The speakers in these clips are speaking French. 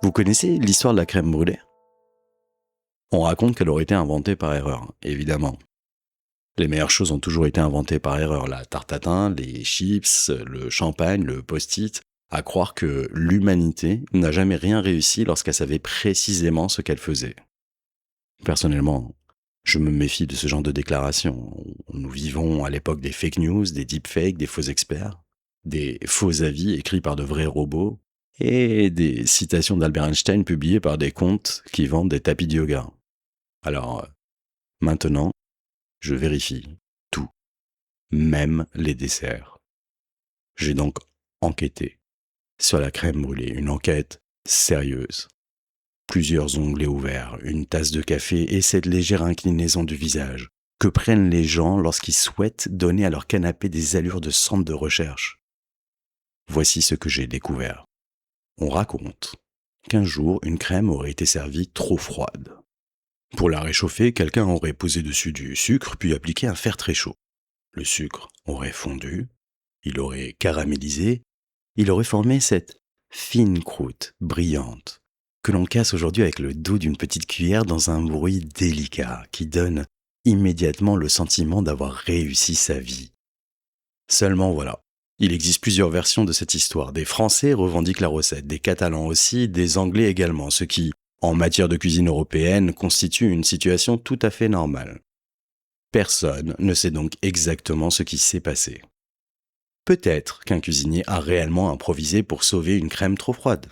Vous connaissez l'histoire de la crème brûlée? On raconte qu'elle aurait été inventée par erreur, évidemment. Les meilleures choses ont toujours été inventées par erreur. La tarte tatin, les chips, le champagne, le post-it. À croire que l'humanité n'a jamais rien réussi lorsqu'elle savait précisément ce qu'elle faisait. Personnellement, je me méfie de ce genre de déclarations. Nous vivons à l'époque des fake news, des deepfakes, des faux experts, des faux avis écrits par de vrais robots et des citations d'Albert Einstein publiées par des comptes qui vendent des tapis de yoga. Alors, maintenant, je vérifie tout, même les desserts. J'ai donc enquêté sur la crème brûlée, une enquête sérieuse. Plusieurs onglets ouverts, une tasse de café et cette légère inclinaison du visage que prennent les gens lorsqu'ils souhaitent donner à leur canapé des allures de centre de recherche. Voici ce que j'ai découvert. On raconte qu'un jour, une crème aurait été servie trop froide. Pour la réchauffer, quelqu'un aurait posé dessus du sucre puis appliqué un fer très chaud. Le sucre aurait fondu, il aurait caramélisé, il aurait formé cette fine croûte brillante que l'on casse aujourd'hui avec le dos d'une petite cuillère dans un bruit délicat qui donne immédiatement le sentiment d'avoir réussi sa vie. Seulement voilà, il existe plusieurs versions de cette histoire. Des Français revendiquent la recette, des Catalans aussi, des Anglais également, ce qui, en matière de cuisine européenne, constitue une situation tout à fait normale. Personne ne sait donc exactement ce qui s'est passé. Peut-être qu'un cuisinier a réellement improvisé pour sauver une crème trop froide.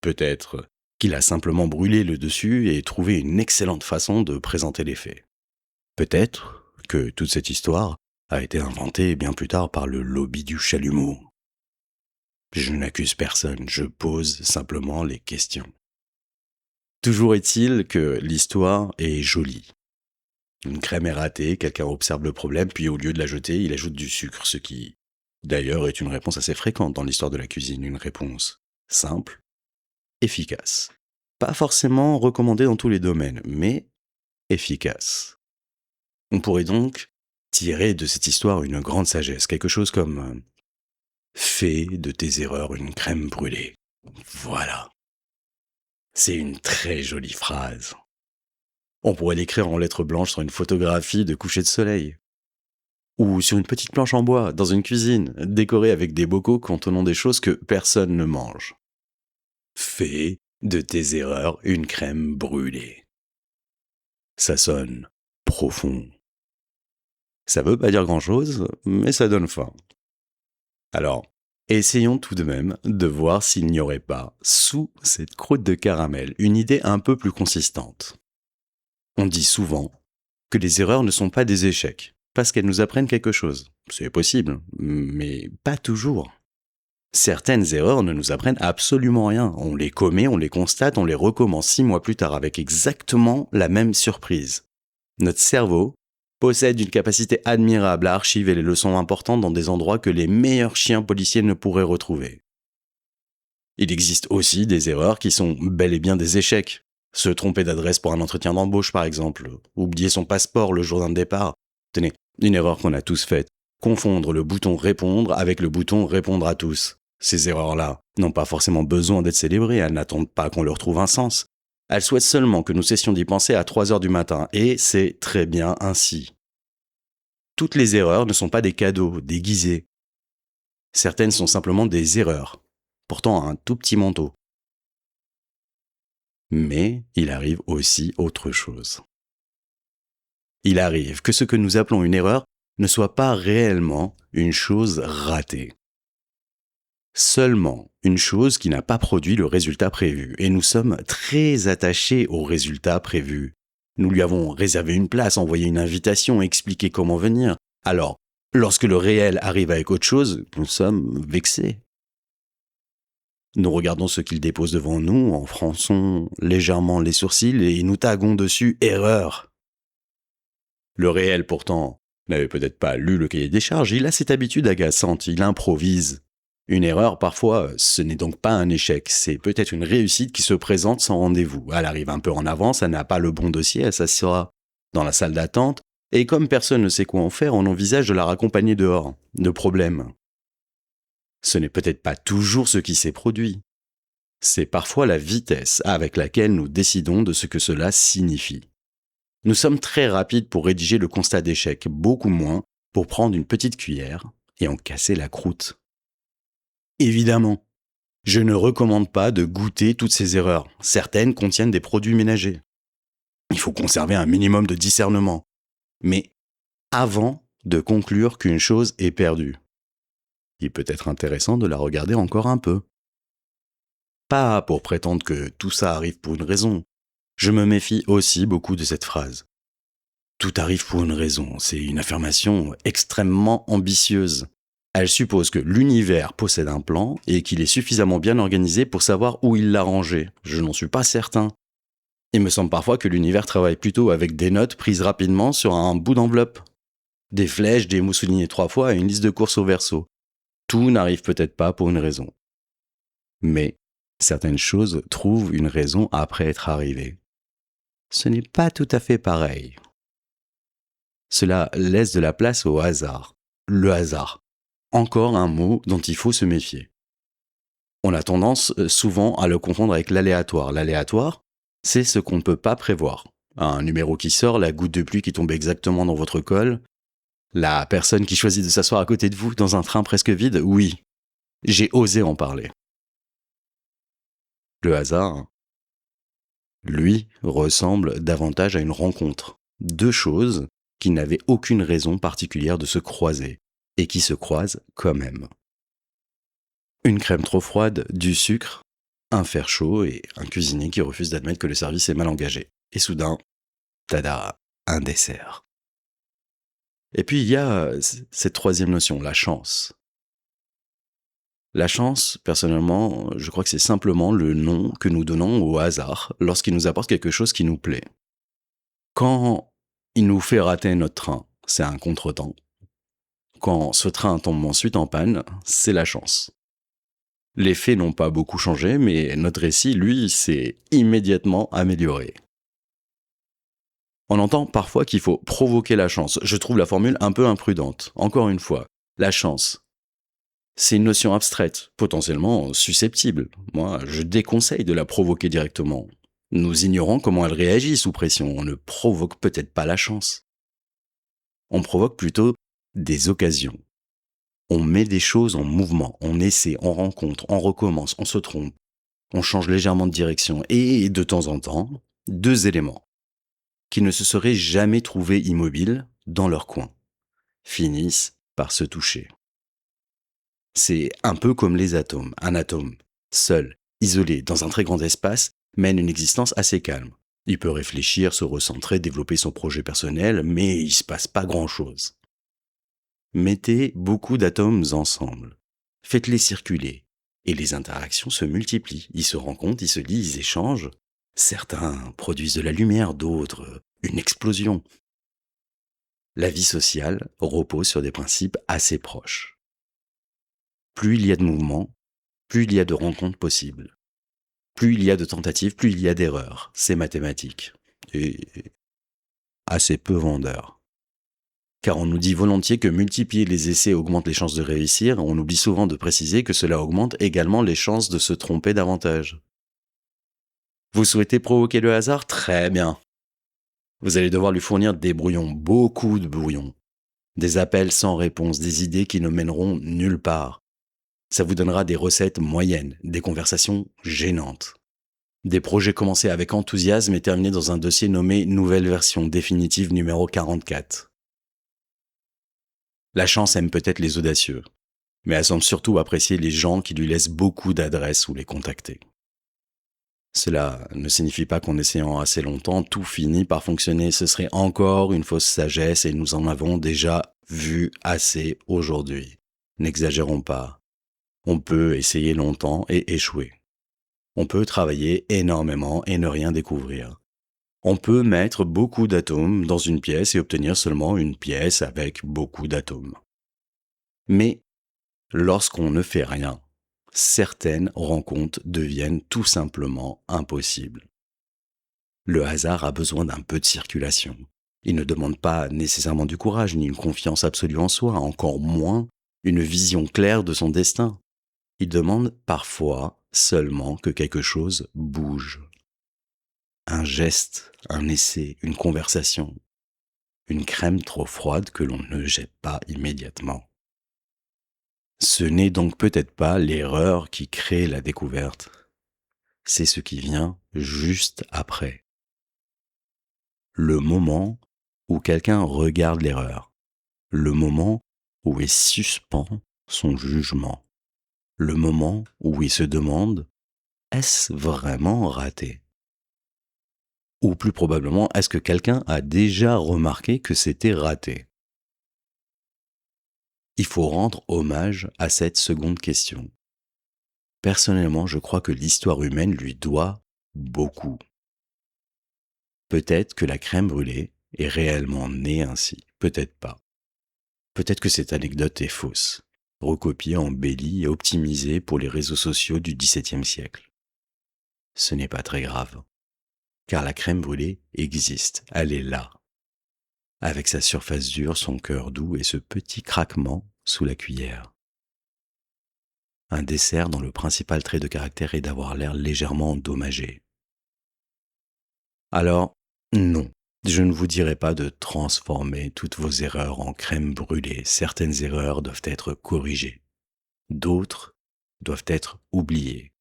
Peut-être qu'il a simplement brûlé le dessus et trouvé une excellente façon de présenter les faits. Peut-être que toute cette histoire a été inventée bien plus tard par le lobby du chalumeau. Je n'accuse personne, je pose simplement les questions. Toujours est-il que l'histoire est jolie. Une crème est ratée, quelqu'un observe le problème, puis au lieu de la jeter, il ajoute du sucre, ce qui, d'ailleurs, est une réponse assez fréquente dans l'histoire de la cuisine, une réponse simple, efficace. Pas forcément recommandée dans tous les domaines, mais efficace. On pourrait donc tirer de cette histoire une grande sagesse, quelque chose comme fais de tes erreurs une crème brûlée. Voilà. C'est une très jolie phrase. On pourrait l'écrire en lettres blanches sur une photographie de coucher de soleil. Ou sur une petite planche en bois, dans une cuisine, décorée avec des bocaux contenant des choses que personne ne mange. Fais de tes erreurs une crème brûlée. Ça sonne profond. Ça veut pas dire grand-chose, mais ça donne faim. Alors, essayons tout de même de voir s'il n'y aurait pas, sous cette croûte de caramel, une idée un peu plus consistante. On dit souvent que les erreurs ne sont pas des échecs, parce qu'elles nous apprennent quelque chose. C'est possible, mais pas toujours. Certaines erreurs ne nous apprennent absolument rien. On les commet, on les constate, on les recommence 6 mois plus tard avec exactement la même surprise. Notre cerveau possède une capacité admirable à archiver les leçons importantes dans des endroits que les meilleurs chiens policiers ne pourraient retrouver. Il existe aussi des erreurs qui sont bel et bien des échecs. Se tromper d'adresse pour un entretien d'embauche, par exemple. Oublier son passeport le jour d'un départ. Tenez, une erreur qu'on a tous faite. Confondre le bouton répondre avec le bouton répondre à tous. Ces erreurs-là n'ont pas forcément besoin d'être célébrées, elles n'attendent pas qu'on leur trouve un sens. Elles souhaitent seulement que nous cessions d'y penser à 3 heures du matin, et c'est très bien ainsi. Toutes les erreurs ne sont pas des cadeaux déguisés. Certaines sont simplement des erreurs, portant un tout petit manteau. Mais il arrive aussi autre chose. Il arrive que ce que nous appelons une erreur ne soit pas réellement une chose ratée. Seulement une chose qui n'a pas produit le résultat prévu. Et nous sommes très attachés au résultat prévu. Nous lui avons réservé une place, envoyé une invitation, expliqué comment venir. Alors, lorsque le réel arrive avec autre chose, nous sommes vexés. Nous regardons ce qu'il dépose devant nous, en fronçons légèrement les sourcils et nous taguons dessus « Erreur ». Le réel, pourtant, n'avait peut-être pas lu le cahier des charges, il a cette habitude agaçante, il improvise. Une erreur, parfois, ce n'est donc pas un échec, c'est peut-être une réussite qui se présente sans rendez-vous. Elle arrive un peu en avance, elle n'a pas le bon dossier, elle s'assiera dans la salle d'attente, et comme personne ne sait quoi en faire, on envisage de la raccompagner dehors, de problème. Ce n'est peut-être pas toujours ce qui s'est produit. c'est parfois la vitesse avec laquelle nous décidons de ce que cela signifie. Nous sommes très rapides pour rédiger le constat d'échec, beaucoup moins pour prendre une petite cuillère et en casser la croûte. Évidemment, je ne recommande pas de goûter toutes ces erreurs. Certaines contiennent des produits ménagers. Il faut conserver un minimum de discernement. Mais avant de conclure qu'une chose est perdue, il peut être intéressant de la regarder encore un peu. Pas pour prétendre que tout ça arrive pour une raison. Je me méfie aussi beaucoup de cette phrase. Tout arrive pour une raison, c'est une affirmation extrêmement ambitieuse. Elle suppose que l'univers possède un plan et qu'il est suffisamment bien organisé pour savoir où il l'a rangé. Je n'en suis pas certain. Il me semble parfois que l'univers travaille plutôt avec des notes prises rapidement sur un bout d'enveloppe. Des flèches, des mots soulignés 3 fois et une liste de courses au verso. Tout n'arrive peut-être pas pour une raison. Mais certaines choses trouvent une raison après être arrivées. Ce n'est pas tout à fait pareil. Cela laisse de la place au hasard. Le hasard. Encore un mot dont il faut se méfier. On a tendance souvent à le confondre avec l'aléatoire. L'aléatoire, c'est ce qu'on ne peut pas prévoir. Un numéro qui sort, la goutte de pluie qui tombe exactement dans votre col, la personne qui choisit de s'asseoir à côté de vous dans un train presque vide, oui, j'ai osé en parler. Le hasard, lui, ressemble davantage à une rencontre. Deux choses qui n'avaient aucune raison particulière de se croiser, et qui se croisent quand même. Une crème trop froide, du sucre, un fer chaud et un cuisinier qui refuse d'admettre que le service est mal engagé. Et soudain, tada, un dessert. Et puis il y a cette troisième notion, la chance. La chance, personnellement, je crois que c'est simplement le nom que nous donnons au hasard lorsqu'il nous apporte quelque chose qui nous plaît. Quand il nous fait rater notre train, c'est un contretemps. Quand ce train tombe ensuite en panne, c'est la chance. Les faits n'ont pas beaucoup changé, mais notre récit, lui, s'est immédiatement amélioré. On entend parfois qu'il faut provoquer la chance. Je trouve la formule un peu imprudente. Encore une fois, la chance, c'est une notion abstraite, potentiellement susceptible. Moi, je déconseille de la provoquer directement. Nous ignorons comment elle réagit sous pression. On ne provoque peut-être pas la chance. On provoque plutôt des occasions. On met des choses en mouvement, on essaie, on rencontre, on recommence, on se trompe, on change légèrement de direction et, de temps en temps, deux éléments qui ne se seraient jamais trouvés immobiles dans leur coin finissent par se toucher. C'est un peu comme les atomes. Un atome, seul, isolé, dans un très grand espace, mène une existence assez calme. Il peut réfléchir, se recentrer, développer son projet personnel, mais il ne se passe pas grand-chose. Mettez beaucoup d'atomes ensemble. Faites-les circuler. Et les interactions se multiplient. Ils se rencontrent, ils se lisent, ils échangent. Certains produisent de la lumière, d'autres une explosion. La vie sociale repose sur des principes assez proches. Plus il y a de mouvements, plus il y a de rencontres possibles. Plus il y a de tentatives, plus il y a d'erreurs. C'est mathématique. Et assez peu vendeur. Car on nous dit volontiers que multiplier les essais augmente les chances de réussir, on oublie souvent de préciser que cela augmente également les chances de se tromper davantage. Vous souhaitez provoquer le hasard ? Très bien. Vous allez devoir lui fournir des brouillons, beaucoup de brouillons. Des appels sans réponse, des idées qui ne mèneront nulle part. Ça vous donnera des recettes moyennes, des conversations gênantes. Des projets commencés avec enthousiasme et terminés dans un dossier nommé Nouvelle version définitive numéro 44. La chance aime peut-être les audacieux, mais elle semble surtout apprécier les gens qui lui laissent beaucoup d'adresses ou les contacter. Cela ne signifie pas qu'en essayant assez longtemps, tout finit par fonctionner. Ce serait encore une fausse sagesse et nous en avons déjà vu assez aujourd'hui. N'exagérons pas. On peut essayer longtemps et échouer. On peut travailler énormément et ne rien découvrir. On peut mettre beaucoup d'atomes dans une pièce et obtenir seulement une pièce avec beaucoup d'atomes. Mais lorsqu'on ne fait rien, certaines rencontres deviennent tout simplement impossibles. Le hasard a besoin d'un peu de circulation. Il ne demande pas nécessairement du courage ni une confiance absolue en soi, encore moins une vision claire de son destin. Il demande parfois seulement que quelque chose bouge. Un geste, un essai, une conversation, une crème trop froide que l'on ne jette pas immédiatement. Ce n'est donc peut-être pas l'erreur qui crée la découverte, c'est ce qui vient juste après. Le moment où quelqu'un regarde l'erreur, le moment où il suspend son jugement, le moment où il se demande: est-ce vraiment raté? Ou plus probablement, est-ce que quelqu'un a déjà remarqué que c'était raté? Il faut rendre hommage à cette seconde question. Personnellement, je crois que l'histoire humaine lui doit beaucoup. Peut-être que la crème brûlée est réellement née ainsi, peut-être pas. Peut-être que cette anecdote est fausse, recopiée, embellie et optimisée pour les réseaux sociaux du XVIIe siècle. Ce n'est pas très grave, car la crème brûlée existe, elle est là, avec sa surface dure, son cœur doux et ce petit craquement sous la cuillère. Un dessert dont le principal trait de caractère est d'avoir l'air légèrement endommagé. Alors, non, je ne vous dirai pas de transformer toutes vos erreurs en crème brûlée. Certaines erreurs doivent être corrigées. D'autres doivent être oubliées.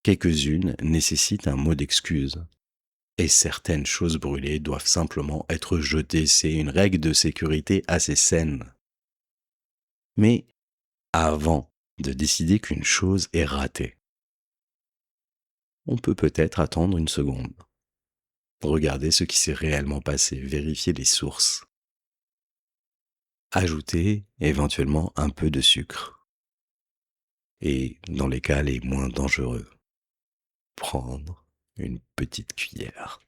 Quelques-unes nécessitent un mot d'excuse. Et certaines choses brûlées doivent simplement être jetées. C'est une règle de sécurité assez saine. Mais avant de décider qu'une chose est ratée, on peut peut-être attendre une seconde. Regarder ce qui s'est réellement passé, vérifier les sources. Ajouter éventuellement un peu de sucre. Et dans les cas les moins dangereux, prendre une petite cuillère.